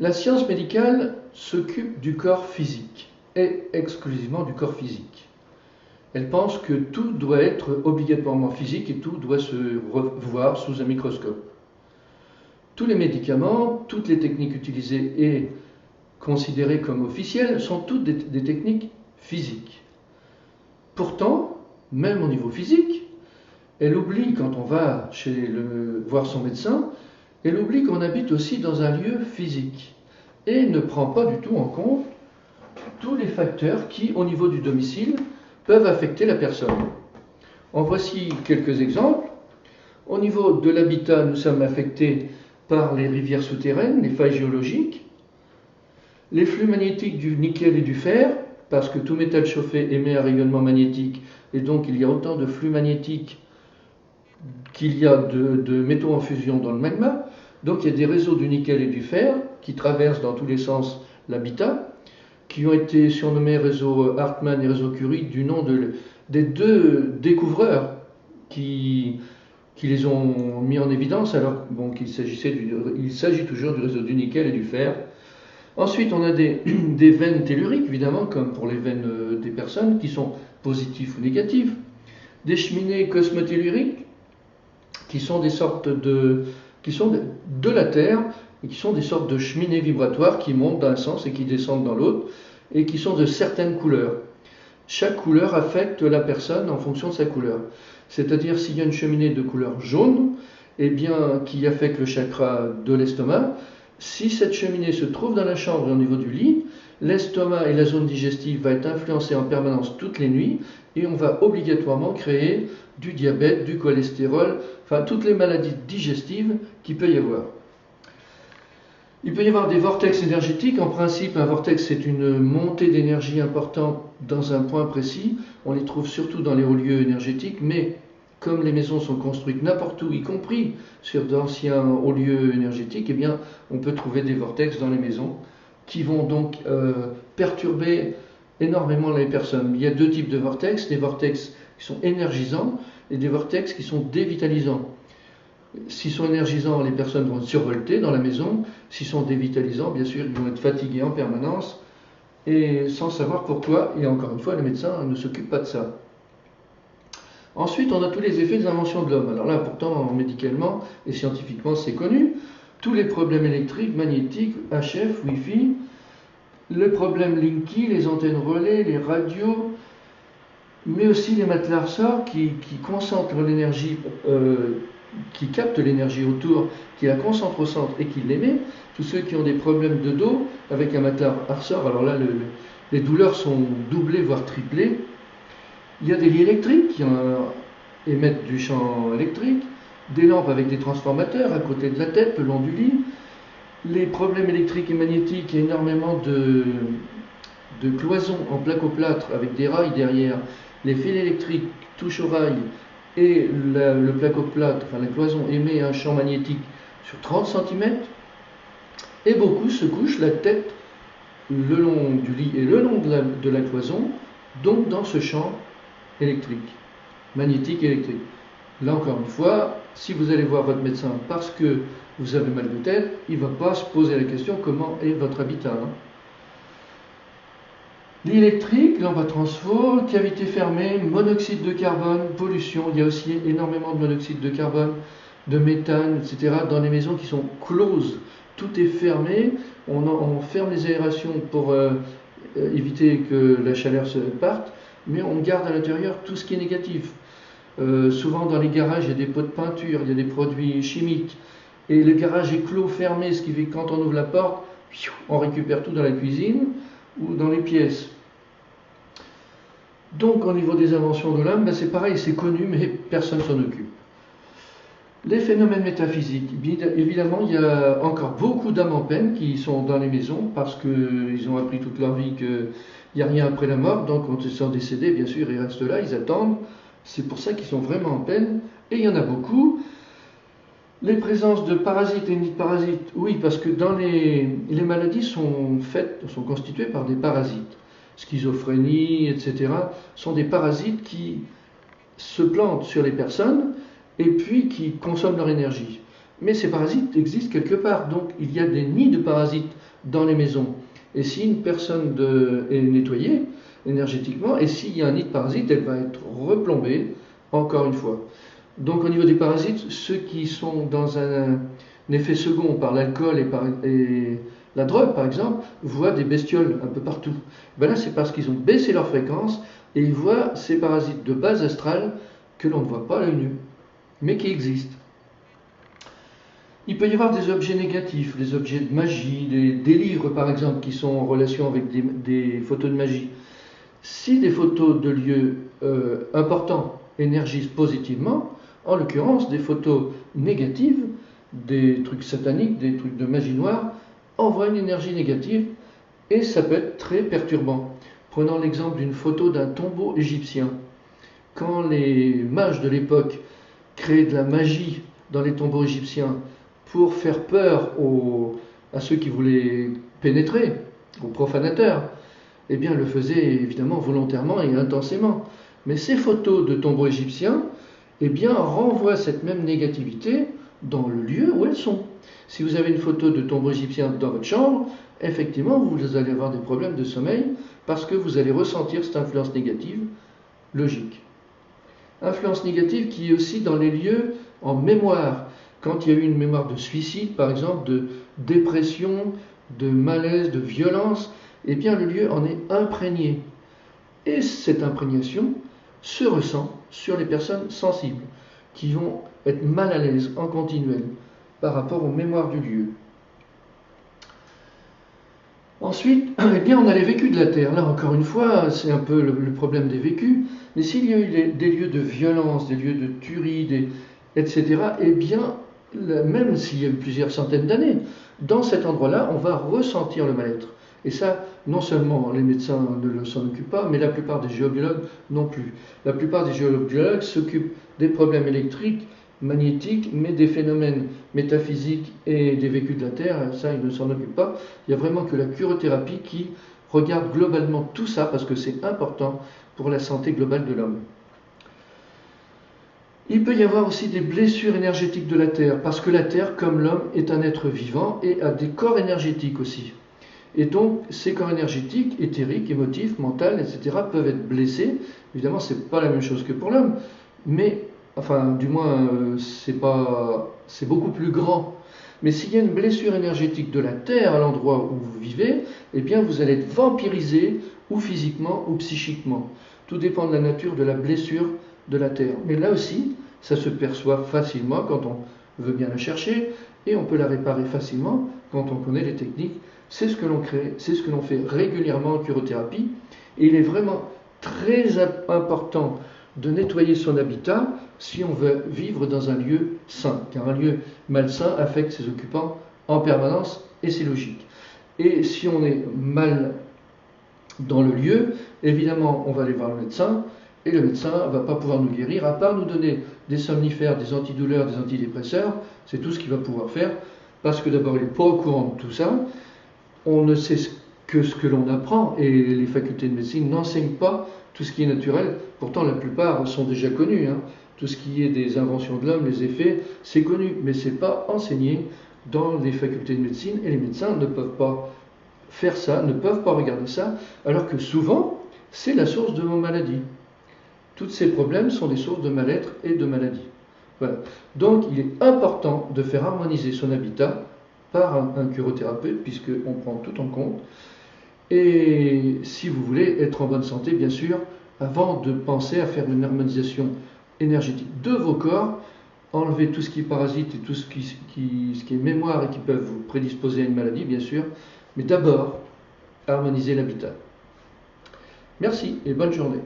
La science médicale s'occupe du corps physique, et exclusivement du corps physique. Elle pense que tout doit être obligatoirement physique et tout doit se voir sous un microscope. Tous les médicaments, toutes les techniques utilisées et considérées comme officielles sont toutes des techniques physiques. Pourtant, même au niveau physique, elle oublie, quand on va voir son médecin, elle oublie qu'on habite aussi dans un lieu physique et ne prend pas du tout en compte tous les facteurs qui, au niveau du domicile, peuvent affecter la personne. En voici quelques exemples. Au niveau de l'habitat, nous sommes affectés par les rivières souterraines, les failles géologiques, les flux magnétiques du nickel et du fer, parce que tout métal chauffé émet un rayonnement magnétique, et donc il y a autant de flux magnétiques qu'il y a de métaux en fusion dans le magma. Donc il y a des réseaux du nickel et du fer qui traversent dans tous les sens l'habitat, qui ont été surnommés réseau Hartmann et réseau Curie du nom des deux découvreurs qui les ont mis en évidence, alors bon, il s'agit toujours du réseau du nickel et du fer. Ensuite, on a des veines telluriques, évidemment, comme pour les veines des personnes, qui sont positives ou négatives. Des cheminées cosmotelluriques, qui sont des sortes qui sont de la Terre, et qui sont des sortes de cheminées vibratoires qui montent d'un sens et qui descendent dans l'autre, et qui sont de certaines couleurs. Chaque couleur affecte la personne en fonction de sa couleur. C'est-à-dire, s'il y a une cheminée de couleur jaune, eh bien, qui affecte le chakra de l'estomac, si cette cheminée se trouve dans la chambre et au niveau du lit, l'estomac et la zone digestive va être influencés en permanence toutes les nuits, et on va obligatoirement créer du diabète, du cholestérol, enfin toutes les maladies digestives qu'il peut y avoir. Il peut y avoir des vortex énergétiques. En principe, un vortex, c'est une montée d'énergie importante dans un point précis. On les trouve surtout dans les hauts lieux énergétiques, mais comme les maisons sont construites n'importe où, y compris sur d'anciens hauts lieux énergétiques, eh bien, on peut trouver des vortex dans les maisons qui vont donc perturber énormément les personnes. Il y a deux types de vortex, des vortex qui sont énergisants et des vortex qui sont dévitalisants. S'ils sont énergisants, les personnes vont survolter dans la maison. S'ils sont dévitalisants, bien sûr, ils vont être fatigués en permanence et sans savoir pourquoi. Et encore une fois, les médecins ne s'occupent pas de ça. Ensuite, on a tous les effets des inventions de l'homme. Alors là, pourtant, médicalement et scientifiquement, c'est connu. Tous les problèmes électriques, magnétiques, HF, Wi-Fi, le problème Linky, les antennes relais, les radios, mais aussi les matelas ressorts qui concentrent l'énergie, qui captent l'énergie autour, qui la concentrent au centre et qui l'émet. Tous ceux qui ont des problèmes de dos avec un matelas à ressort, alors là, les douleurs sont doublées, voire triplées. Il y a des lits électriques qui émettent du champ électrique, des lampes avec des transformateurs à côté de la tête, le long du lit. Les problèmes électriques et magnétiques, il y a énormément de cloisons en placoplâtre avec des rails derrière. Les fils électriques touchent au rail et le placoplâtre, enfin la cloison, émet un champ magnétique sur 30 cm. Et beaucoup se couchent la tête le long du lit et le long de la cloison, donc dans ce champ électrique, magnétique électrique. Là encore une fois, si vous allez voir votre médecin parce que vous avez mal de tête, il ne va pas se poser la question comment est votre habitat. Lit électrique, lampe à transfo, cavité fermée, monoxyde de carbone, pollution. Il y a aussi énormément de monoxyde de carbone, de méthane, etc. dans les maisons qui sont closes. Tout est fermé, on ferme les aérations pour éviter que la chaleur se parte, mais on garde à l'intérieur tout ce qui est négatif. Souvent dans les garages, il y a des pots de peinture, il y a des produits chimiques, et le garage est clos, fermé, ce qui fait que quand on ouvre la porte, on récupère tout dans la cuisine ou dans les pièces. Donc au niveau des inventions de l'homme, c'est pareil, c'est connu, mais personne ne s'en occupe. Les phénomènes métaphysiques, évidemment, il y a encore beaucoup d'âmes en peine qui sont dans les maisons parce qu'ils ont appris toute leur vie qu'il n'y a rien après la mort, donc quand ils sont décédés, bien sûr, ils restent là, ils attendent. C'est pour ça qu'ils sont vraiment en peine, et il y en a beaucoup. Les présences de parasites et de parasites, oui, parce que dans les maladies sont constituées par des parasites. Schizophrénie, etc., sont des parasites qui se plantent sur les personnes et puis qui consomment leur énergie. Mais ces parasites existent quelque part, donc il y a des nids de parasites dans les maisons. Et si une personne est nettoyée énergétiquement, et s'il y a un nid de parasites, elle va être replombée encore une fois. Donc au niveau des parasites, ceux qui sont dans un effet second par l'alcool et la drogue par exemple, voient des bestioles un peu partout. Ben là c'est parce qu'ils ont baissé leur fréquence et ils voient ces parasites de base astrale que l'on ne voit pas à l'œil nu, mais qui existent. Il peut y avoir des objets négatifs, des objets de magie, des livres par exemple qui sont en relation avec des photos de magie. Si des photos de lieux importants énergisent positivement, en l'occurrence des photos négatives, des trucs sataniques, des trucs de magie noire, envoient une énergie négative et ça peut être très perturbant. Prenons l'exemple d'une photo d'un tombeau égyptien. Quand les mages de l'époque créaient de la magie dans les tombeaux égyptiens pour faire peur à ceux qui voulaient pénétrer, aux profanateurs, eh bien le faisaient évidemment volontairement et intensément. Mais ces photos de tombeaux égyptiens, eh bien, renvoient cette même négativité dans le lieu où elles sont. Si vous avez une photo de tombeau égyptien dans votre chambre, effectivement, vous allez avoir des problèmes de sommeil parce que vous allez ressentir cette influence négative logique. Influence négative qui est aussi dans les lieux en mémoire. Quand il y a eu une mémoire de suicide, par exemple, de dépression, de malaise, de violence, eh bien le lieu en est imprégné. Et cette imprégnation se ressent sur les personnes sensibles, qui vont être mal à l'aise en continuel par rapport aux mémoires du lieu. Ensuite, eh bien, on a les vécus de la Terre. Là, encore une fois, c'est un peu le problème des vécus. Mais s'il y a eu des lieux de violence, des lieux de tuerie, etc., eh bien, même s'il y a eu plusieurs centaines d'années, dans cet endroit-là, on va ressentir le mal-être. Et ça, non seulement les médecins ne s'en occupent pas, mais la plupart des géobiologues non plus. La plupart des géobiologues s'occupent des problèmes électriques, magnétiques, mais des phénomènes métaphysiques et des vécus de la Terre, ça, ils ne s'en occupent pas. Il n'y a vraiment que la cryothérapie qui regarde globalement tout ça, parce que c'est important pour la santé globale de l'homme. Il peut y avoir aussi des blessures énergétiques de la Terre, parce que la Terre, comme l'homme, est un être vivant et a des corps énergétiques aussi. Et donc, ces corps énergétiques, éthériques, émotifs, mentaux, etc., peuvent être blessés. Évidemment, ce n'est pas la même chose que pour l'homme, mais, enfin, du moins, c'est beaucoup plus grand. Mais s'il y a une blessure énergétique de la Terre à l'endroit où vous vivez, eh bien, vous allez être vampirisé, ou physiquement, ou psychiquement. Tout dépend de la nature de la blessure de la Terre. Mais là aussi, ça se perçoit facilement quand on veut bien la chercher, et on peut la réparer facilement quand on connaît les techniques. C'est ce que l'on crée, c'est ce que l'on fait régulièrement en cryothérapie, et il est vraiment très important de nettoyer son habitat si on veut vivre dans un lieu sain, car un lieu malsain affecte ses occupants en permanence, et c'est logique. Et si on est mal dans le lieu, évidemment, on va aller voir le médecin, et le médecin ne va pas pouvoir nous guérir, à part nous donner des somnifères, des antidouleurs, des antidépresseurs, c'est tout ce qu'il va pouvoir faire, parce que d'abord, il n'est pas au courant de tout ça, on ne sait que ce que l'on apprend, et les facultés de médecine n'enseignent pas tout ce qui est naturel, pourtant la plupart sont déjà connus, hein. Tout ce qui est des inventions de l'homme, les effets, c'est connu, mais ce n'est pas enseigné dans les facultés de médecine, et les médecins ne peuvent pas faire ça, ne peuvent pas regarder ça, alors que souvent, c'est la source de nos maladies. Tous ces problèmes sont des sources de mal-être et de maladies. Voilà. Donc, il est important de faire harmoniser son habitat par un chirothérapeute, puisqu'on prend tout en compte. Et si vous voulez être en bonne santé, bien sûr, avant de penser à faire une harmonisation énergétique de vos corps, enlever tout ce qui est parasite et tout ce qui est mémoire et qui peuvent vous prédisposer à une maladie, bien sûr, mais d'abord, harmoniser l'habitat. Merci et bonne journée.